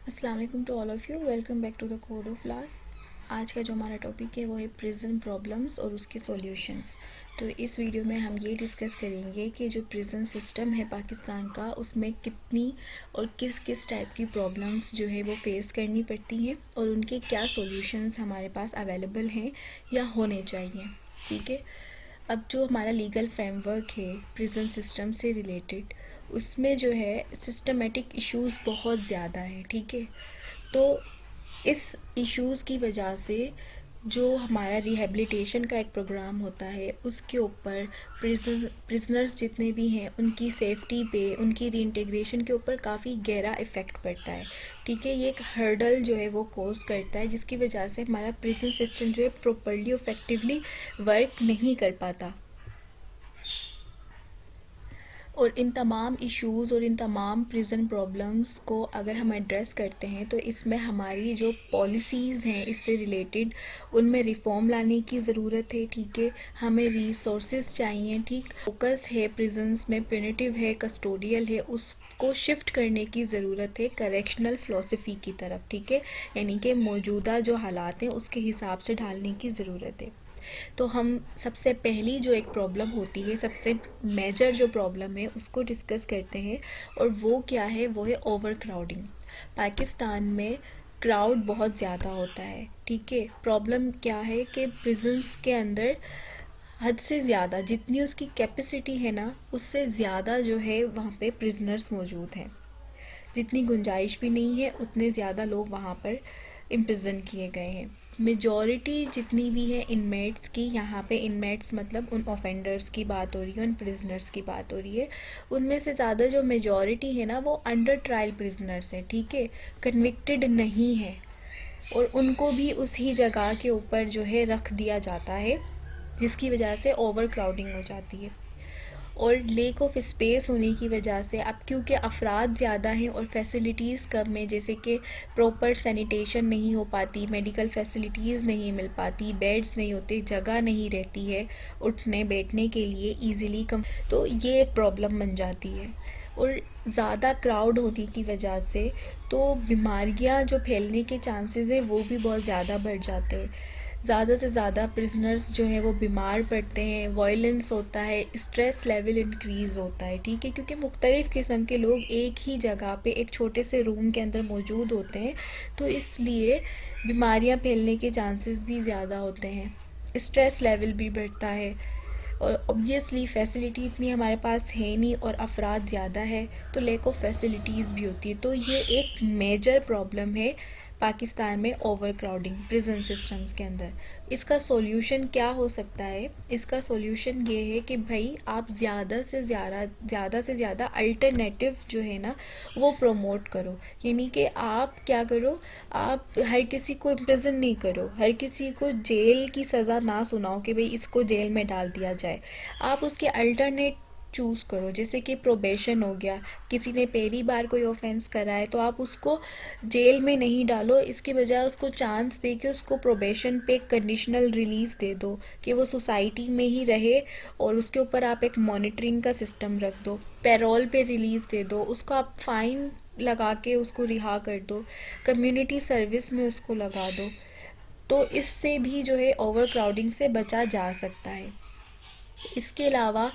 अस्सलाम वालेकुम to all of you. Welcome back to the code of last. आज का जो हमारा टॉपिक है वो है प्रिजन प्रॉब्लम्स और उसके सॉल्यूशंस। तो इस वीडियो में हम ये डिस्कस करेंगे कि जो प्रिजन सिस्टम है पाकिस्तान का, उसमें कितनी और किस किस टाइप की प्रॉब्लम्स जो है वो फेस करनी पड़ती हैं और उनके क्या सॉल्यूशंस हमारे पास अवेलेबल हैं या होने चाहिए। ठीक है। अब जो हमारा लीगल फ्रेमवर्क है प्रिजन सिस्टम से रिलेटेड, उसमें जो है सिस्टमेटिक इश्यूज़ बहुत ज़्यादा है। ठीक है। तो इस इश्यूज़ की वजह से जो हमारा रिहेबिलिटेशन का एक प्रोग्राम होता है उसके ऊपर प्रिजनर्स जितने भी हैं उनकी सेफ्टी पे, उनकी रीइंटीग्रेशन के ऊपर काफ़ी गहरा इफ़ेक्ट पड़ता है। ठीक है। ये एक हर्डल जो है वो कोर्स करता है जिसकी वजह से हमारा प्रिजन सिस्टम जो है प्रॉपर्ली इफ़ेक्टिवली वर्क नहीं कर पाता। और इन तमाम इश्यूज़ और इन तमाम प्रिजन प्रॉब्लम्स को अगर हम एड्रेस करते हैं तो इसमें हमारी जो पॉलिसीज़ हैं इससे रिलेटेड, उनमें रिफ़ॉर्म लाने की ज़रूरत है। ठीक है। हमें रिसोर्सेज चाहिए। ठीक। फोकस है प्रिजन्स में, प्यूनिटिव है, कस्टोडियल है, उसको शिफ्ट करने की ज़रूरत है करेक्शनल फ़िलासफ़ी की तरफ। ठीक है। यानी कि मौजूदा जो हालात हैं उसके हिसाब से ढालने की ज़रूरत है। तो हम सबसे पहली जो एक प्रॉब्लम होती है, सबसे मेजर जो प्रॉब्लम है उसको डिस्कस करते हैं। और वो क्या है? वो है ओवर क्राउडिंग। पाकिस्तान में क्राउड बहुत ज़्यादा होता है। ठीक है। प्रॉब्लम क्या है कि प्रिजन्स के अंदर हद से ज़्यादा, जितनी उसकी कैपेसिटी है ना, उससे ज़्यादा जो है वहाँ पे प्रिजनर्स मौजूद हैं। जितनी गुंजाइश भी नहीं है उतने ज़्यादा लोग वहाँ पर इम्प्रिजन किए गए हैं। मेजॉरिटी जितनी भी है इनमेट्स की, यहाँ पे इनमेट्स मतलब उन ऑफेंडर्स की बात हो रही है, उन प्रिजनर्स की बात हो रही है, उनमें से ज़्यादा जो मेजॉरिटी है ना वो अंडर ट्रायल प्रिजनर्स हैं। ठीक है। कन्विक्टेड नहीं है और उनको भी उसी जगह के ऊपर जो है रख दिया जाता है, जिसकी वजह से ओवर क्राउडिंग हो जाती है। और लेक ऑफ स्पेस होने की वजह से, अब क्योंकि अफराद ज़्यादा हैं और फैसिलिटीज़ कम है, जैसे कि प्रॉपर सैनिटेशन नहीं हो पाती, मेडिकल फैसिलिटीज़ नहीं मिल पाती, बेड्स नहीं होते, जगह नहीं रहती है उठने बैठने के लिए ईज़िली कम, तो ये एक प्रॉब्लम बन जाती है। और ज़्यादा क्राउड होने की वजह से तो बीमारियां जो फैलने के चांसेस है वो भी बहुत ज़्यादा बढ़ जाते हैं। ज़्यादा से ज़्यादा प्रिजनर्स जो हैं वो बीमार पड़ते हैं, वायलेंस होता है, स्ट्रेस लेवल इंक्रीज़ होता है। ठीक है। क्योंकि मुख्तलिफ़ किस्म के लोग एक ही जगह पे एक छोटे से रूम के अंदर मौजूद होते हैं, तो इसलिए बीमारियां फैलने के चांसेस भी ज़्यादा होते हैं, स्ट्रेस लेवल भी बढ़ता है। और ऑब्वियसली फैसिलिटी इतनी हमारे पास है नहीं और अफराद ज़्यादा है तो लैक ऑफ फैसिलिटीज़ भी होती है। तो ये एक मेजर प्रॉब्लम है पाकिस्तान में, ओवर क्राउडिंग प्रिजन सिस्टम्स के अंदर। इसका सॉल्यूशन क्या हो सकता है? इसका सॉल्यूशन ये है कि भाई आप ज़्यादा से ज़्यादा अल्टरनेटिव जो है ना वो प्रमोट करो। यानी कि आप क्या करो, आप हर किसी को इम्प्रिजन नहीं करो, हर किसी को जेल की सज़ा ना सुनाओ कि भाई इसको जेल में डाल दिया जाए। आप उसके अल्टरनेट चूज़ करो, जैसे कि प्रोबेशन हो गया। किसी ने पहली बार कोई ऑफेंस करा है तो आप उसको जेल में नहीं डालो, इसके बजाय उसको चांस दे के उसको प्रोबेशन पे कंडीशनल रिलीज़ दे दो कि वो सोसाइटी में ही रहे, और उसके ऊपर आप एक मॉनिटरिंग का सिस्टम रख दो, पैरोल पे रिलीज़ दे दो, उसको आप फ़ाइन लगा के उसको रिहा कर दो, कम्युनिटी सर्विस में उसको लगा दो। तो इससे भी जो है ओवर क्राउडिंग से बचा जा सकता है। इसके अलावा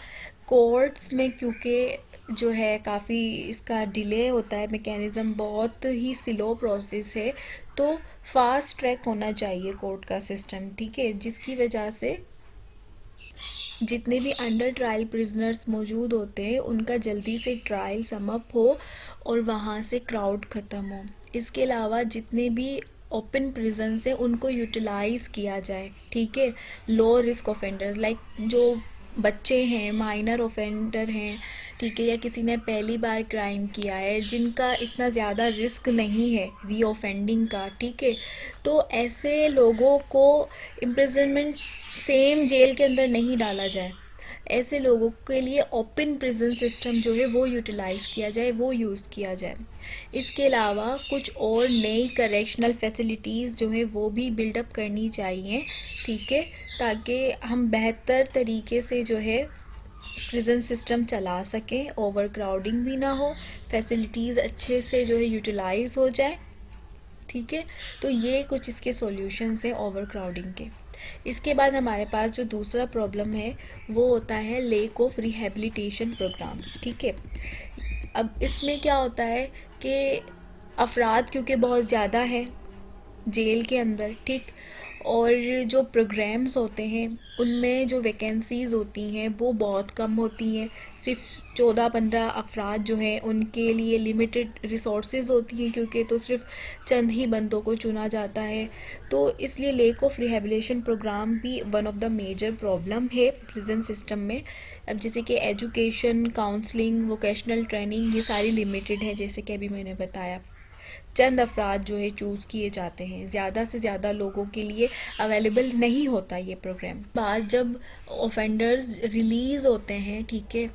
कोर्ट्स में, क्योंकि जो है काफ़ी इसका डिले होता है, मेकैनिज़्म बहुत ही स्लो प्रोसेस है, तो फास्ट ट्रैक होना चाहिए कोर्ट का सिस्टम। ठीक है। जिसकी वजह से जितने भी अंडर ट्रायल प्रिजनर्स मौजूद होते हैं उनका जल्दी से ट्रायल समअप हो और वहाँ से क्राउड ख़त्म हो। इसके अलावा जितने भी ओपन प्रिजन से उनको यूटिलाइज़ किया जाए। ठीक है। लो रिस्क ऑफेंडर्स लाइक जो बच्चे हैं, माइनर ऑफेंडर हैं, ठीक है, या किसी ने पहली बार क्राइम किया है, जिनका इतना ज़्यादा रिस्क नहीं है री ऑफेंडिंग का। ठीक है। तो ऐसे लोगों को इम्प्रिजनमेंट सेम जेल के अंदर नहीं डाला जाए, ऐसे लोगों के लिए ओपन प्रिजन सिस्टम जो है वो यूटिलाइज़ किया जाए, वो यूज़ किया जाए। इसके अलावा कुछ और नई करेक्शनल फैसिलिटीज़ जो है वो भी बिल्डअप करनी चाहिए। ठीक है। ताकि हम बेहतर तरीके से जो है प्रिजन सिस्टम चला सकें, ओवर क्राउडिंग भी ना हो, फैसिलिटीज़ अच्छे से जो है यूटिलाइज़ हो जाए। ठीक है। तो ये कुछ इसके सॉल्यूशंस है ओवर क्राउडिंग के। इसके बाद हमारे पास जो दूसरा प्रॉब्लम है वो होता है लेक ऑफ रिहेबिलिटेशन प्रोग्राम्स। ठीक है। अब इसमें क्या होता है कि अफराद क्योंकि बहुत ज़्यादा है जेल के अंदर, ठीक, और जो प्रोग्राम्स होते हैं उनमें जो वैकेंसीज़ होती हैं वो बहुत कम होती हैं। सिर्फ 14-15 अफराद जो हैं उनके लिए लिमिटेड रिसोर्सेज होती हैं, क्योंकि तो सिर्फ चंद ही बंदों को चुना जाता है। तो इसलिए लेक ऑफ रिहेबिलिटेशन प्रोग्राम भी one of the major problem है प्रिजन सिस्टम में। अब जैसे कि एजुकेशन, काउंसलिंग, वोकेशनल ट्रेनिंग, ये सारी लिमिटेड है जैसे कि अभी मैंने बताया। चंद अफराद जो है चूज़ किए जाते हैं, ज़्यादा से ज़्यादा लोगों के लिए अवेलेबल नहीं होता ये प्रोग्राम। बाद जब ऑफेंडर्स रिलीज़ होते हैं, ठीक है,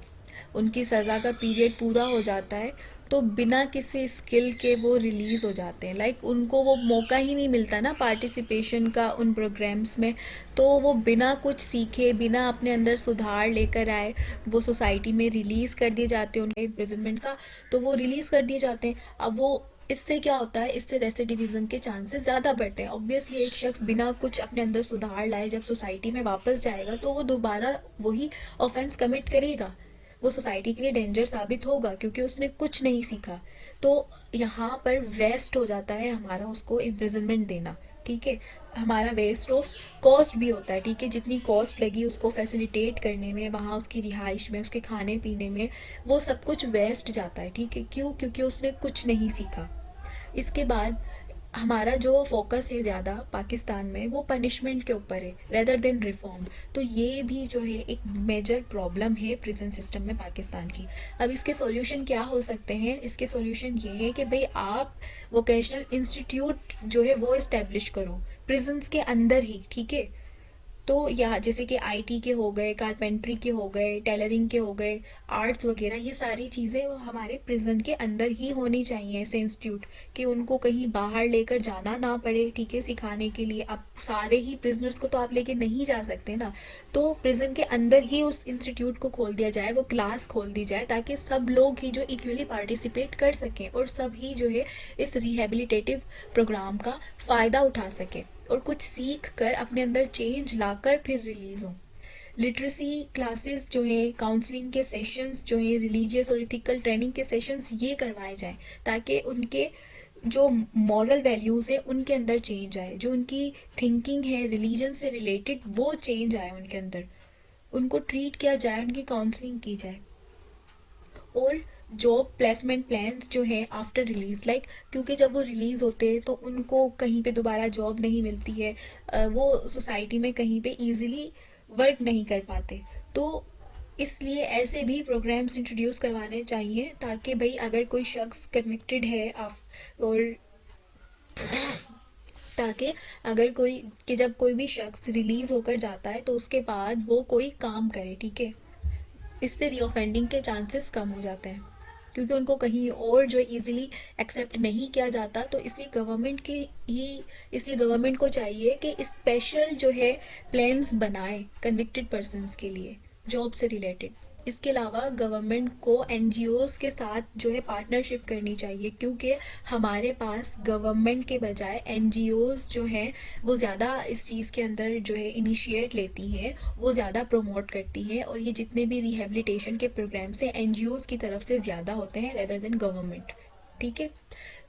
उनकी सज़ा का पीरियड पूरा हो जाता है, तो बिना किसी स्किल के वो रिलीज़ हो जाते हैं। लाइक उनको वो मौका ही नहीं मिलता ना पार्टिसिपेशन का उन प्रोग्राम्स में, तो वो बिना कुछ सीखे, बिना अपने अंदर सुधार लेकर आए, वो सोसाइटी में रिलीज़ कर दिए जाते हैं उनके इम्प्रिजनमेंट का, तो वो रिलीज़ कर दिए जाते हैं। अब वो इससे क्या होता है, इससे रेसिडिविज्म के चांसेस ज़्यादा बढ़ते हैं। ऑब्वियसली एक शख्स बिना कुछ अपने अंदर सुधार लाए जब सोसाइटी में वापस जाएगा तो वो दोबारा वही ऑफेंस कमिट करेगा, वो सोसाइटी के लिए डेंजर साबित होगा क्योंकि उसने कुछ नहीं सीखा। तो यहाँ पर वेस्ट हो जाता है हमारा उसको इम्प्रिजनमेंट देना। ठीक है, हमारा वेस्ट ऑफ कॉस्ट भी होता है। ठीक है, जितनी कॉस्ट लगी उसको फैसिलिटेट करने में, वहाँ उसकी रिहाइश में, उसके खाने पीने में, वो सब कुछ वेस्ट जाता है। ठीक है, क्यों? क्योंकि उसने कुछ नहीं सीखा। इसके बाद हमारा जो फोकस है ज़्यादा पाकिस्तान में वो पनिशमेंट के ऊपर है रेदर देन रिफॉर्म। तो ये भी जो है एक मेजर प्रॉब्लम है प्रिजन सिस्टम में पाकिस्तान की। अब इसके सॉल्यूशन क्या हो सकते हैं? इसके सॉल्यूशन ये है कि भाई आप वोकेशनल इंस्टीट्यूट जो है वो इस्टेब्लिश करो प्रिजन्स के अंदर ही। ठीक है, तो या जैसे कि आईटी के हो गए, कारपेंट्री के हो गए, टेलरिंग के हो गए, आर्ट्स वगैरह, ये सारी चीज़ें हमारे प्रिजन के अंदर ही होनी चाहिए ऐसे इंस्टीट्यूट, कि उनको कहीं बाहर लेकर जाना ना पड़े। ठीक है, सिखाने के लिए। अब सारे ही प्रिजनर्स को तो आप लेके नहीं जा सकते ना, तो प्रिजन के अंदर ही उस इंस्टीट्यूट को खोल दिया जाए, वो क्लास खोल दी जाए, ताकि सब लोग ही जो इक्वली पार्टिसिपेट कर सकें और सब ही जो है इस रिहेबिलिटेटिव प्रोग्राम का फ़ायदा उठा सकें और कुछ सीख कर अपने अंदर चेंज लाकर फिर रिलीज़ हों। लिटरेसी क्लासेस जो है, काउंसलिंग के सेशंस जो है, रिलीजियस और इथिकल ट्रेनिंग के सेशंस ये करवाए जाएं, ताकि उनके जो मॉरल वैल्यूज़ है उनके अंदर चेंज आए, जो उनकी थिंकिंग है रिलीजन से रिलेटेड वो चेंज आए उनके अंदर, उनको ट्रीट किया जाए, उनकी काउंसलिंग की जाए। और जॉब प्लेसमेंट प्लान्स जो है आफ्टर रिलीज, लाइक क्योंकि जब वो रिलीज़ होते हैं तो उनको कहीं पे दोबारा जॉब नहीं मिलती है, वो सोसाइटी में कहीं पे इजीली वर्क नहीं कर पाते। तो इसलिए ऐसे भी प्रोग्राम्स इंट्रोड्यूस करवाने चाहिए, ताकि भाई अगर कोई शख्स कन्विक्टेड है और ताकि अगर कोई कि जब कोई भी शख्स रिलीज़ होकर जाता है तो उसके बाद वो कोई काम करे। ठीक है, इससे रीऑफेंडिंग के चांसेस कम हो जाते हैं, क्योंकि उनको कहीं और जो इजीली एक्सेप्ट नहीं किया जाता। तो इसलिए गवर्नमेंट को चाहिए कि स्पेशल जो है प्लान्स बनाए कन्विक्टेड पर्सन्स के लिए जॉब से रिलेटेड। इसके अलावा गवर्नमेंट को एनजीओज़ के साथ जो है पार्टनरशिप करनी चाहिए, क्योंकि हमारे पास गवर्नमेंट के बजाय एनजीओज़ जो हैं वो ज़्यादा इस चीज़ के अंदर जो है इनिशिएट लेती हैं, वो ज़्यादा प्रमोट करती हैं, और ये जितने भी रिहेबिलिटेशन के प्रोग्राम्स हैं एनजीओज़ की तरफ से ज़्यादा होते हैं रेदर देन गवर्नमेंट। ठीक है,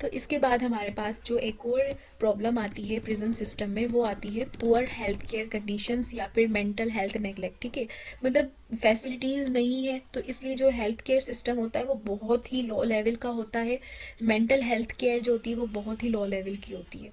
तो इसके बाद हमारे पास जो एक और प्रॉब्लम आती है प्रिजन सिस्टम में, वो आती है पुअर हेल्थ केयर कंडीशंस या फिर मेंटल हेल्थ नेगलेक्ट। ठीक है, मतलब फैसिलिटीज़ नहीं है, तो इसलिए जो हेल्थ केयर सिस्टम होता है वो बहुत ही लो लेवल का होता है। मेंटल हेल्थ केयर जो होती है वो बहुत ही लो लेवल की होती है।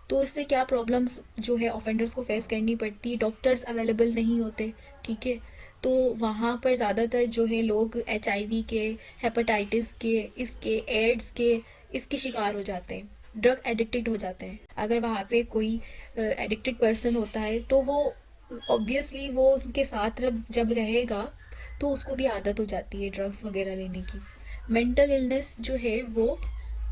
तो इससे क्या प्रॉब्लम्स जो है ऑफेंडर्स को फेस करनी पड़ती है? डॉक्टर्स अवेलेबल नहीं होते। ठीक है, तो वहाँ पर ज़्यादातर जो है लोग एचआईवी के, हेपेटाइटिस के, इसके एड्स के, इसके शिकार हो जाते हैं, ड्रग एडिक्टेड हो जाते हैं। अगर वहाँ पे कोई एडिक्टेड पर्सन होता है तो वो ऑब्वियसली वो उनके साथ जब रहेगा तो उसको भी आदत हो जाती है ड्रग्स वगैरह लेने की। मेंटल इलनेस जो है वो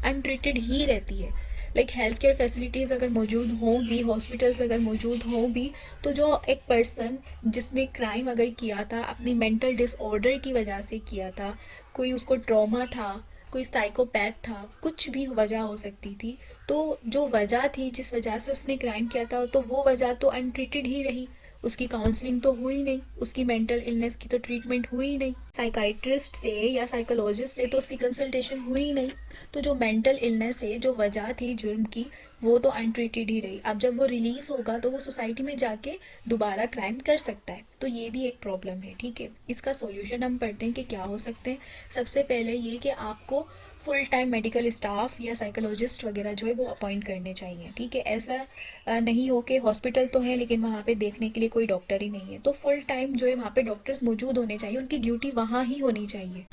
अनट्रीटेड ही रहती है। लाइक हेल्थ केयर फैसिलिटीज़ अगर मौजूद हों भी, हॉस्पिटल्स अगर मौजूद हों भी, तो जो एक पर्सन जिसने क्राइम अगर किया था अपनी मेंटल डिसऑर्डर की वजह से किया था, कोई उसको ट्रॉमा था, कोई साइकोपैथ था, कुछ भी वजह हो सकती थी। तो जो वजह थी जिस वजह से उसने क्राइम किया था, तो वो वजह तो अनट्रीटेड ही रही। उसकी काउंसलिंग तो हुई नहीं, उसकी मेंटल इलनेस की तो ट्रीटमेंट हुई नहीं, साइकाइट्रिस्ट से या साइकोलॉजिस्ट से तो उसकी कंसल्टेशन हुई नहीं। तो जो मेंटल इलनेस है, जो वजह थी जुर्म की, वो तो अनट्रीटेड ही रही। अब जब वो रिलीज होगा तो वो सोसाइटी में जाके दोबारा क्राइम कर सकता है। तो ये भी एक प्रॉब्लम है, ठीक है। इसका सॉल्यूशन हम पढ़ते हैं कि क्या हो सकते हैं। सबसे पहले ये कि आपको फुल टाइम मेडिकल स्टाफ या साइकोलॉजिस्ट वगैरह जो है वो अपॉइंट करने चाहिए, ठीक है। ऐसा नहीं हो कि हॉस्पिटल तो है लेकिन वहाँ पे देखने के लिए कोई डॉक्टर ही नहीं है। तो फुल टाइम जो है वहाँ पे डॉक्टर्स मौजूद होने चाहिए, उनकी ड्यूटी वहाँ ही होनी चाहिए।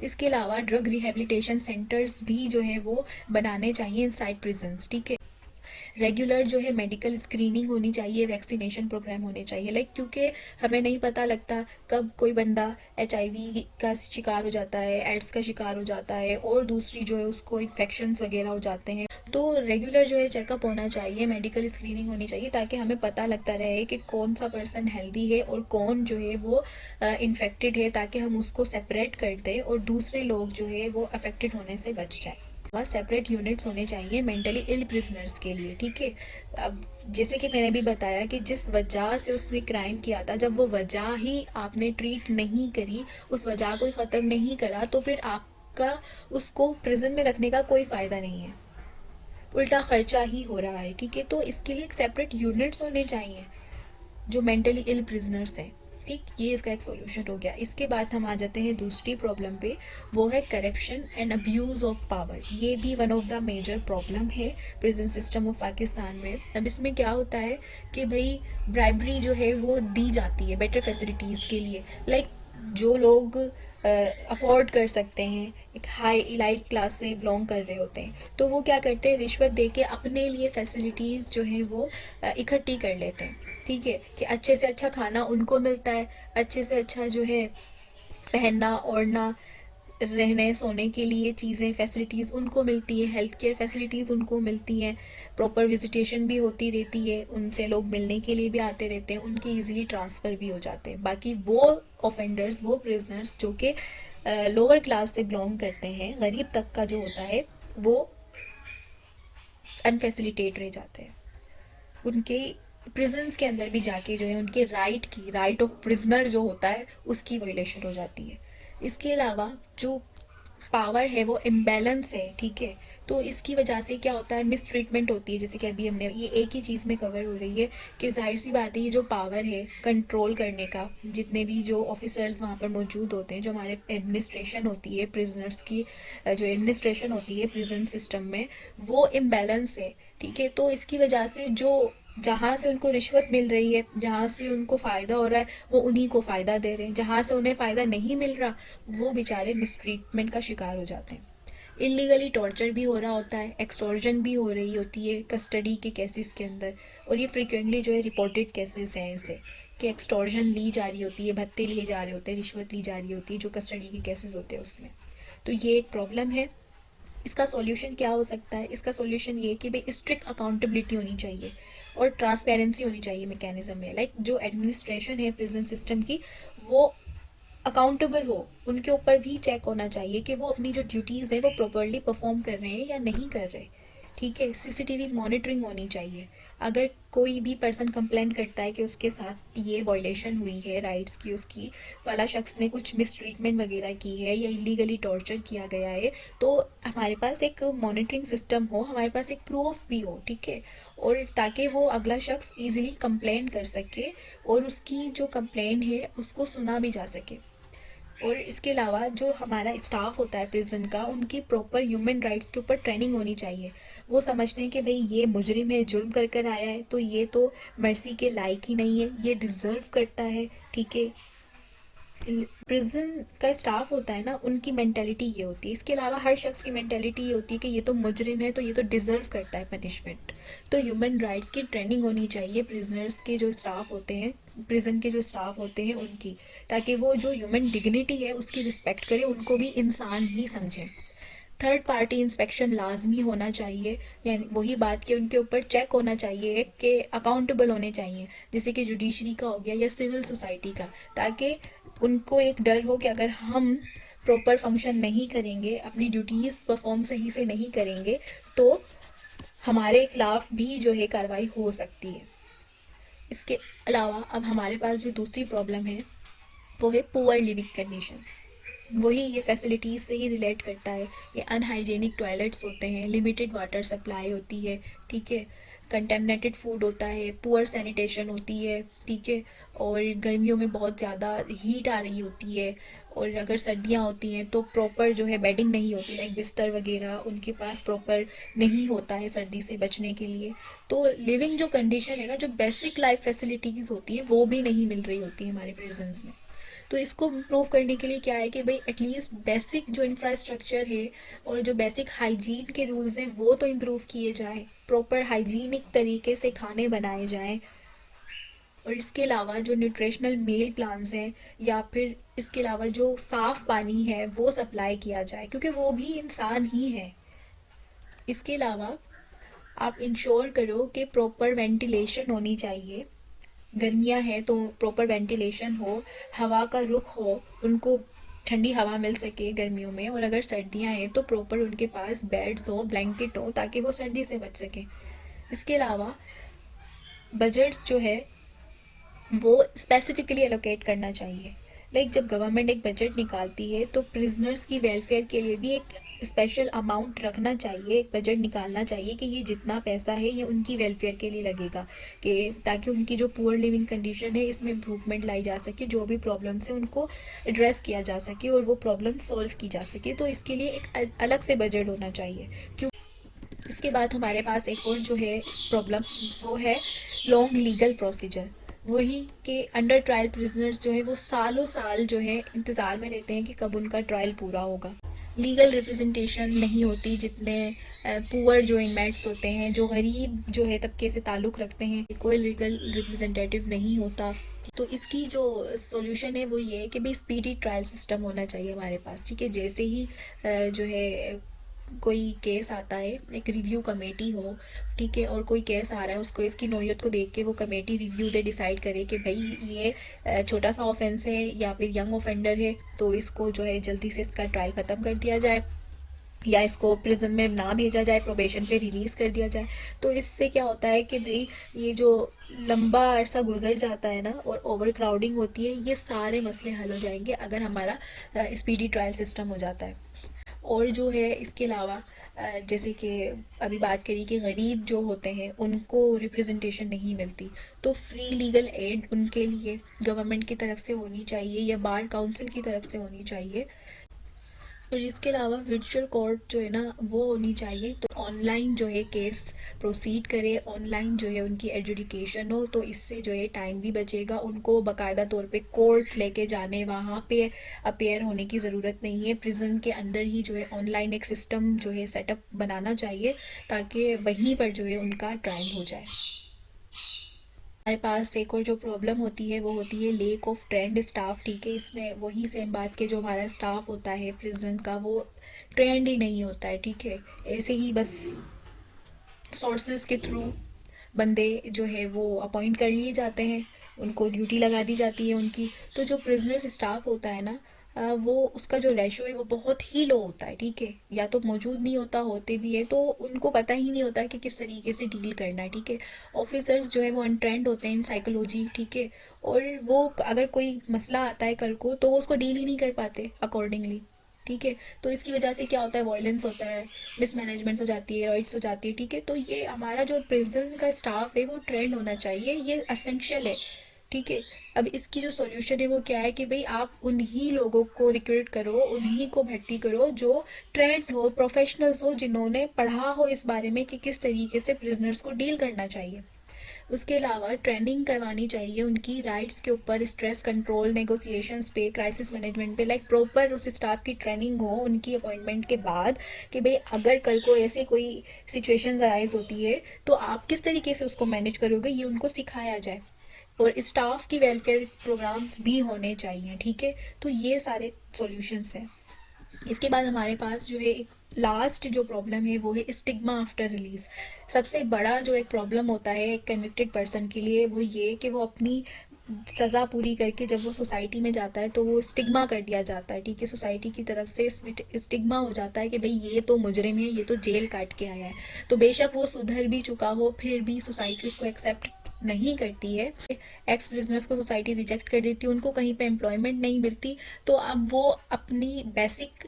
इसके अलावा ड्रग रिहेबिलिटेशन सेंटर्स भी जो है वो बनाने चाहिए इनसाइड प्रिजन्स, ठीक है। रेगुलर जो है मेडिकल स्क्रीनिंग होनी चाहिए, वैक्सीनेशन प्रोग्राम होने चाहिए, क्योंकि हमें नहीं पता लगता कब कोई बंदा HIV का शिकार हो जाता है, एड्स का शिकार हो जाता है, और दूसरी जो है उसको इन्फेक्शंस वगैरह हो जाते हैं। तो रेगुलर जो है चेकअप होना चाहिए, मेडिकल स्क्रीनिंग होनी चाहिए, ताकि हमें पता लगता रहे कि कौन सा पर्सन हेल्दी है और कौन जो है वो इन्फेक्टेड है, ताकि हम उसको सेपरेट कर दें और दूसरे लोग जो है वो अफेक्टेड होने से बच जाए। वहाँ सेपरेट यूनिट्स होने चाहिए मेंटली इल प्रिजनर्स के लिए, ठीक है। अब जैसे कि मैंने भी बताया कि जिस वजह से उसने क्राइम किया था, जब वो वजह ही आपने ट्रीट नहीं करी, उस वजह को ख़त्म नहीं करा, तो फिर आपका उसको प्रिजन में रखने का कोई फ़ायदा नहीं है, उल्टा खर्चा ही हो रहा है, ठीक है। तो इसके लिए एक सेपरेट यूनिट्स होने चाहिए जो मेंटली इल प्रिजनर्स हैं, ठीक। ये इसका एक सॉल्यूशन हो गया। इसके बाद हम आ जाते हैं दूसरी प्रॉब्लम पे, वो है corruption and abuse of power. ये भी one of the major problem है प्रिजन सिस्टम ऑफ पाकिस्तान में। अब इसमें क्या होता है कि भाई ब्राइबरी जो है वो दी जाती है बेटर फैसिलिटीज़ के लिए। जो लोग अफोर्ड कर सकते हैं, एक हाई इलाइट क्लास से बिलोंग कर रहे होते हैं, तो वो क्या करते हैं, रिश्वत दे के अपने लिए फैसिलिटीज़ जो हैं वो इकट्ठी कर लेते हैं, ठीक है। कि अच्छे से अच्छा खाना उनको मिलता है, अच्छे से अच्छा जो है पहनना ओढ़ना, रहने सोने के लिए चीज़ें फैसिलिटीज़ उनको मिलती है, हेल्थ केयर फैसिलिटीज़ उनको मिलती हैं, प्रॉपर विजिटेशन भी होती रहती है, उनसे लोग मिलने के लिए भी आते रहते हैं, उनके इजीली ट्रांसफ़र भी हो जाते हैं। बाकी वो ऑफेंडर्स, वो प्रिजनर्स जो कि लोअर क्लास से बिलोंग करते हैं, गरीब तबका जो होता है, वो अनफैसिलिटेट रह जाते हैं। उनके प्रिजन्स के अंदर भी जाके जो है उनके राइट ऑफ प्रिजनर जो होता है उसकी वायलेशन हो जाती है। इसके अलावा जो पावर है वो इम्बैलेंस है, ठीक है। तो इसकी वजह से क्या होता है, मिस ट्रीटमेंट होती है। जैसे कि अभी हमने ये एक ही चीज़ में कवर हो रही है कि जाहिर सी बात है ये जो पावर है कंट्रोल करने का, जितने भी जो ऑफिसर्स वहाँ पर मौजूद होते हैं, जो हमारे एडमिनिस्ट्रेशन होती है प्रिजनर्स की, जो एडमिनिस्ट्रेशन होती है प्रिजन सिस्टम में, वो इम्बैलेंस है, ठीक है। तो इसकी वजह से जो जहाँ से उनको रिश्वत मिल रही है, जहाँ से उनको फ़ायदा हो रहा है, वो उन्हीं को फ़ायदा दे रहे हैं। जहाँ से उन्हें फ़ायदा नहीं मिल रहा, वो बेचारे मिसट्रीटमेंट का शिकार हो जाते हैं। इलीगली टॉर्चर भी हो रहा होता है, एक्सटॉर्जन भी हो रही होती है कस्टडी के केसेस के अंदर, और ये फ्रिक्वेंटली जो है रिपोर्टेड केसेस हैं ऐसे कि एक्सटॉर्जन ली जा रही होती है, भत्ते लिए जा रहे होते हैं, रिश्वत ली जा रही होती है, जो कस्टडी के केसेस होते हैं उसमें। तो ये एक प्रॉब्लम है। इसका सॉल्यूशन क्या हो सकता है, इसका सॉल्यूशन ये कि भाई स्ट्रिक्ट अकाउंटेबिलिटी होनी चाहिए और ट्रांसपेरेंसी होनी चाहिए मैकेनिज्म में। जो एडमिनिस्ट्रेशन है प्रिजन सिस्टम की, वो अकाउंटेबल हो, उनके ऊपर भी चेक होना चाहिए कि वो अपनी जो ड्यूटीज़ हैं वो प्रॉपरली परफॉर्म कर रहे हैं या नहीं कर रहे, ठीक है। CCTV मॉनिटरिंग होनी चाहिए। अगर कोई भी पर्सन कंप्लेंट करता है कि उसके साथ ये वायलेशन हुई है राइट्स की, उसकी फला शख्स ने कुछ मिसट्रीटमेंट वगैरह की है या इलीगली टॉर्चर किया गया है, तो हमारे पास एक मॉनिटरिंग सिस्टम हो, हमारे पास एक प्रूफ भी हो, ठीक है। और ताकि वो अगला शख्स इजीली कंप्लेंट कर सके और उसकी जो कंप्लेंट है उसको सुना भी जा सके। और इसके अलावा जो हमारा स्टाफ होता है प्रिजन का, उनकी प्रॉपर ह्यूमन राइट्स के ऊपर ट्रेनिंग होनी चाहिए। वो समझते हैं कि भाई ये मुजरिम है, जुर्म कर कर आया है, तो ये तो मर्सी के लायक ही नहीं है, ये डिज़र्व करता है, ठीक है। प्रिजन का स्टाफ होता है ना, उनकी मेंटेलिटी ये होती है। इसके अलावा हर शख्स की मेंटेलिटी ये होती है कि ये तो मुजरिम है, तो ये तो डिज़र्व करता है पनिशमेंट। तो ह्यूमन राइट्स की ट्रेनिंग होनी चाहिए प्रिजनर्स के जो स्टाफ होते हैं, प्रिजन के जो स्टाफ होते हैं उनकी, ताकि वो जो ह्यूमन डिग्निटी है उसकी रिस्पेक्ट करें, उनको भी इंसान ही समझें। थर्ड पार्टी इंस्पेक्शन लाजमी होना चाहिए, यानी वही बात कि उनके ऊपर चेक होना चाहिए कि अकाउंटेबल होने चाहिए, जैसे कि जुडिशरी का हो गया या सिविल सोसाइटी का, ताकि उनको एक डर हो कि अगर हम प्रॉपर फंक्शन नहीं करेंगे, अपनी ड्यूटीज़ परफॉर्म सही से नहीं करेंगे, तो हमारे खिलाफ भी जो है कार्रवाई हो सकती है। इसके अलावा अब हमारे पास जो दूसरी प्रॉब्लम है वो है पुअर लिविंग कंडीशंस। वही ये फैसिलिटीज़ से ही रिलेट करता है। ये अनहाइजेनिक टॉयलेट्स होते हैं, लिमिटेड वाटर सप्लाई होती है, ठीक है, कंटेमिनेटेड फूड होता है, पुअर सैनिटेशन होती है, ठीक है, और गर्मियों में बहुत ज़्यादा हीट आ रही होती है, और अगर सर्दियाँ होती हैं तो प्रॉपर जो है बेडिंग नहीं होती, लाइक बिस्तर वगैरह उनके पास प्रॉपर नहीं होता है सर्दी से बचने के लिए। तो लिविंग जो कंडीशन है ना, जो बेसिक लाइफ फैसिलिटीज़ होती हैं वो भी नहीं मिल रही होती है हमारे प्रिजन्स में। तो इसको इम्प्रूव करने के लिए क्या है कि भाई एटलीस्ट बेसिक जो इंफ्रास्ट्रक्चर है और जो बेसिक हाइजीन के रूल्स हैं वो तो इम्प्रूव किए जाए, प्रॉपर हाइजीनिक तरीके से खाने बनाए जाएं, और इसके अलावा जो न्यूट्रिशनल मील प्लान्स हैं या फिर इसके अलावा जो साफ़ पानी है वो सप्लाई किया जाए, क्योंकि वो भी इंसान ही है। इसके अलावा आप इंश्योर करो कि प्रॉपर वेंटिलेशन होनी चाहिए। गर्मियाँ हैं तो प्रॉपर वेंटिलेशन हो, हवा का रुख हो, उनको ठंडी हवा मिल सके गर्मियों में, और अगर सर्दियाँ हैं तो प्रॉपर उनके पास बेड्स हो, ब्लैंकेट हो, ताकि वो सर्दी से बच सकें। इसके अलावा बजट्स जो है वो स्पेसिफिकली एलोकेट करना चाहिए। लाइक जब गवर्नमेंट एक बजट निकालती है तो प्रिजनर्स की वेलफेयर के लिए भी एक स्पेशल अमाउंट रखना चाहिए, एक बजट निकालना चाहिए कि ये जितना पैसा है ये उनकी वेलफेयर के लिए लगेगा, कि ताकि उनकी जो पुअर लिविंग कंडीशन है इसमें इम्प्रूवमेंट लाई जा सके, जो भी प्रॉब्लम्स है उनको एड्रेस किया जा सके और वो प्रॉब्लम सॉल्व की जा सके। तो इसके लिए एक अलग से बजट होना चाहिए। क्यों? इसके बाद हमारे पास एक और जो है प्रॉब्लम वो है लॉन्ग लीगल प्रोसीजर। वही के अंडर ट्रायल प्रिजनर्स जो है वो सालों साल जो है इंतज़ार में रहते हैं कि कब उनका ट्रायल पूरा होगा। लीगल रिप्रेजेंटेशन नहीं होती, जितने पुअर जो इनमेट्स होते हैं, जो गरीब जो है तबके से ताल्लुक़ रखते हैं, कोई लीगल रिप्रेजेंटेटिव नहीं होता। तो इसकी जो सॉल्यूशन है वो ये है कि भाई स्पीडी ट्रायल सिस्टम होना चाहिए हमारे पास, ठीक है। जैसे ही जो है कोई केस आता है, एक रिव्यू कमेटी हो, ठीक है, और कोई केस आ रहा है उसको इसकी नोयत को देख के वो कमेटी रिव्यू दे, डिसाइड करे कि भाई ये छोटा सा ऑफेंस है या फिर यंग ऑफेंडर है, तो इसको जो है जल्दी से इसका ट्रायल ख़त्म कर दिया जाए या इसको प्रिजन में ना भेजा जाए, प्रोबेशन पे रिलीज़ कर दिया जाए। तो इससे क्या होता है कि भाई ये जो लंबा अरसा गुजर जाता है ना और ओवर क्राउडिंग होती है, ये सारे मसले हल हो जाएंगे अगर हमारा स्पीडी ट्रायल सिस्टम हो जाता है। और जो है इसके अलावा जैसे कि अभी बात करी कि गरीब जो होते हैं उनको रिप्रेजेंटेशन नहीं मिलती, तो फ्री लीगल एड उनके लिए गवर्नमेंट की तरफ से होनी चाहिए या बार काउंसिल की तरफ से होनी चाहिए। और इसके अलावा वर्चुअल कोर्ट जो है ना वो होनी चाहिए, तो ऑनलाइन जो है केस प्रोसीड करे, ऑनलाइन जो है उनकी एजुकेशन हो, तो इससे जो है टाइम भी बचेगा, उनको बाकायदा तौर पे कोर्ट लेके जाने वहाँ पे अपेयर होने की ज़रूरत नहीं है। प्रिजन के अंदर ही जो है ऑनलाइन एक सिस्टम जो है सेटअप बनाना चाहिए ताकि वहीं पर जो है उनका ट्रायल हो जाए। हमारे पास एक और जो प्रॉब्लम होती है वो होती है लेक ऑफ ट्रेंड स्टाफ, ठीक है। इसमें वही सेम बात के जो हमारा स्टाफ होता है प्रिजन का वो ट्रेंड ही नहीं होता है, ठीक है। ऐसे ही बस सोर्सेज के थ्रू बंदे जो है वो अपॉइंट कर लिए जाते हैं, उनको ड्यूटी लगा दी जाती है उनकी। तो जो प्रिजनर्स स्टाफ होता है ना वो उसका जो रेशो है वो बहुत ही लो होता है, ठीक है, या तो मौजूद नहीं होता, होते भी है तो उनको पता ही नहीं होता कि किस तरीके से डील करना है, ठीक है। ऑफिसर्स जो है वो अनट्रेंड होते हैं इन साइकोलॉजी, ठीक है, और वो अगर कोई मसला आता है कल को तो वो उसको डील ही नहीं कर पाते अकॉर्डिंगली, ठीक है। तो इसकी वजह से क्या होता है, वायलेंस होता है, मिसमैनेजमेंट हो जाती है, राइट्स हो जाती है, ठीक है। तो ये हमारा जो प्रिजन का स्टाफ है वो ट्रेंड होना चाहिए, ये असेंशियल है, ठीक है। अब इसकी जो सॉल्यूशन है वो क्या है कि भाई आप उन्हीं लोगों को रिक्रूट करो, उन्हीं को भर्ती करो जो ट्रेंड हो, प्रोफेशनल्स हो, जिन्होंने पढ़ा हो इस बारे में कि किस तरीके से प्रिजनर्स को डील करना चाहिए। उसके अलावा ट्रेनिंग करवानी चाहिए उनकी राइट्स के ऊपर, स्ट्रेस कंट्रोल, नेगोशिएशंस पे, क्राइसिस मैनेजमेंट पे, लाइक प्रॉपर उस स्टाफ की ट्रेनिंग हो उनकी अपॉइंटमेंट के बाद कि भाई अगर कल को ऐसे कोई सिचुएशंस अराइज होती है तो आप किस तरीके से उसको मैनेज करोगे, ये उनको सिखाया जाए। और स्टाफ की वेलफेयर प्रोग्राम्स भी होने चाहिए, ठीक है। तो ये सारे सॉल्यूशंस हैं। इसके बाद हमारे पास जो है एक लास्ट जो प्रॉब्लम है वो है स्टिग्मा आफ्टर रिलीज। सबसे बड़ा जो एक प्रॉब्लम होता है एक कन्विक्टेड पर्सन के लिए वो ये कि वो अपनी सज़ा पूरी करके जब वो सोसाइटी में जाता है तो वो स्टिग्मा कर दिया जाता है, ठीक है, सोसाइटी की तरफ से स्टिग्मा हो जाता है कि भाई ये तो मुजरिम है, ये तो जेल काट के आया है। तो बेशक वो सुधर भी चुका हो, फिर भी सोसाइटी उसको एक्सेप्ट नहीं करती है। एक्स प्रिजनर्स को सोसाइटी रिजेक्ट कर देती है, उनको कहीं पे एम्प्लॉयमेंट नहीं मिलती, तो अब वो अपनी बेसिक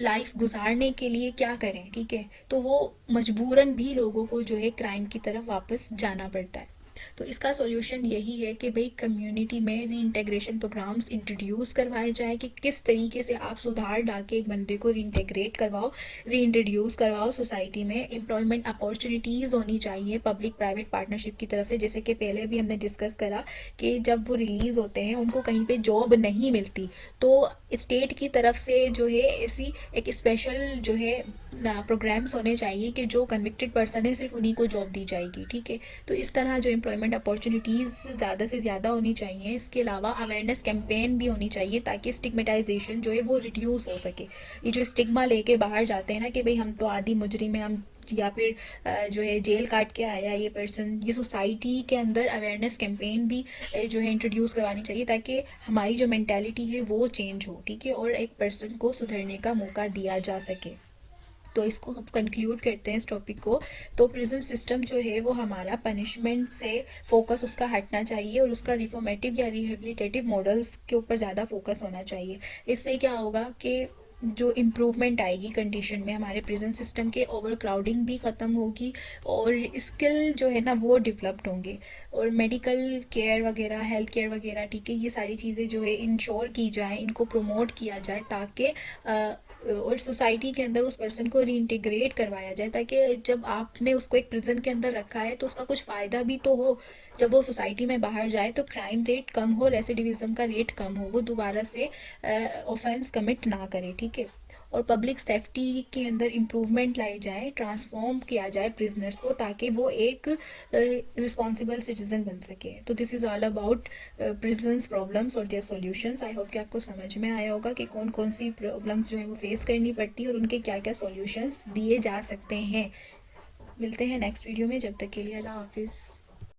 लाइफ गुजारने के लिए क्या करें, ठीक है, तो वो मजबूरन भी लोगों को जो है क्राइम की तरफ वापस जाना पड़ता है। तो इसका सॉल्यूशन यही है कि भाई कम्युनिटी में री इंटेग्रेशन प्रोग्राम्स इंट्रोड्यूस करवाए जाए कि किस तरीके से आप सुधार डाल के एक बंदे को री इंटेग्रेट करवाओ, री इंट्रोड्यूस करवाओ सोसाइटी में। एम्प्लॉयमेंट अपॉर्चुनिटीज़ होनी चाहिए पब्लिक प्राइवेट पार्टनरशिप की तरफ से, जैसे कि पहले भी हमने डिस्कस करा कि जब वो रिलीज़ होते हैं उनको कहीं पे जॉब नहीं मिलती, तो स्टेट की तरफ से जो है ऐसी एक स्पेशल जो है प्रोग्राम्स होने चाहिए कि जो कन्विक्टेड पर्सन है सिर्फ उन्हीं को जॉब दी जाएगी, ठीक है। तो इस तरह जो एम्प्लॉयमेंट अपॉर्चुनिटीज़ ज़्यादा से ज़्यादा होनी चाहिए। इसके अलावा अवेयरनेस कैंपेन भी होनी चाहिए ताकि स्टिग्मेटाइजेशन जो है वो रिड्यूस हो सके। ये जो स्टिग्मा लेके बाहर जाते हैं ना कि भाई हम तो आदि मुजरिम हैं, हम या फिर जो है जेल काट के आया ये पर्सन, ये सोसाइटी के अंदर अवेयरनेस कैंपेन भी जो है इंट्रोड्यूस करवानी चाहिए ताकि हमारी जो मैंटेलिटी है वो चेंज हो, ठीक है, और एक पर्सन को सुधरने का मौका दिया जा सके। तो इसको हम कंक्लूड करते हैं इस टॉपिक को। तो प्रिजन सिस्टम जो है वो हमारा पनिशमेंट से फोकस उसका हटना चाहिए और उसका रिफॉर्मेटिव या रिहेबिलिटेटिव मॉडल्स के ऊपर ज़्यादा फोकस होना चाहिए। इससे क्या होगा कि जो इम्प्रूवमेंट आएगी कंडीशन में, हमारे प्रिजन सिस्टम के ओवर क्राउडिंग भी ख़त्म होगी और स्किल जो है ना वो डेवलप्ड होंगे, और मेडिकल केयर वगैरह, हेल्थ केयर वगैरह, ठीक है, ये सारी चीज़ें जो है इंश्योर की जाए, इनको प्रमोट किया जाए ताकि और सोसाइटी के अंदर उस पर्सन को रीइंटीग्रेट करवाया जाए, ताकि जब आपने उसको एक प्रिजन के अंदर रखा है तो उसका कुछ फ़ायदा भी तो हो, जब वो सोसाइटी में बाहर जाए तो क्राइम रेट कम हो, रेसिडिविज्म का रेट कम हो, वो दोबारा से ऑफेंस कमिट ना करे, ठीक है। और पब्लिक सेफ्टी के अंदर इम्प्रूवमेंट लाई जाए, ट्रांसफॉर्म किया जाए प्रिजनर्स को ताकि वो एक रिस्पॉन्सिबल सिटीजन बन सके। तो this is all about prisons problems और देयर सॉल्यूशंस। आई होप कि आपको समझ में आया होगा कि कौन कौन सी प्रॉब्लम्स जो है वो फेस करनी पड़ती है और उनके क्या क्या सॉल्यूशंस दिए जा सकते हैं। मिलते हैं नेक्स्ट वीडियो में, जब तक के लिए अल्लाह हाफिज़।